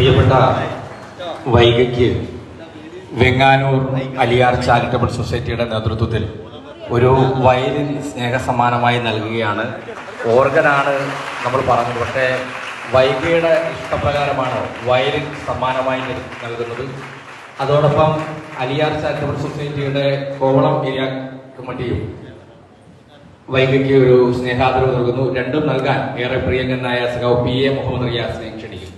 പ്രിയപ്പെട്ട വൈഗയ്ക്ക് വെങ്ങാനൂർ അലിയാർ ചാരിറ്റബിൾ സൊസൈറ്റിയുടെ നേതൃത്വത്തിൽ ഒരു വയലിൻ സ്നേഹസമ്മാനമായി നൽകുകയാണ്. ഓർഗനാണ് നമ്മൾ പറഞ്ഞത്, പക്ഷേ വൈഗയുടെ ഇഷ്ടപ്രകാരമാണ് വയലിൻ സമ്മാനമായി നൽകുന്നത്. അതോടൊപ്പം അലിയാർ ചാരിറ്റബിൾ സൊസൈറ്റിയുടെ കോവളം ഏരിയ കമ്മിറ്റിയും വൈഗയ്ക്ക് ഒരു സ്നേഹാദരവ് നൽകുന്നു. രണ്ടും നൽകാൻ ഏറെ പ്രിയങ്കനായ സഖാവ് പി എ മുഹമ്മദ് റിയാസിനെ ക്ഷണിക്കുന്നു.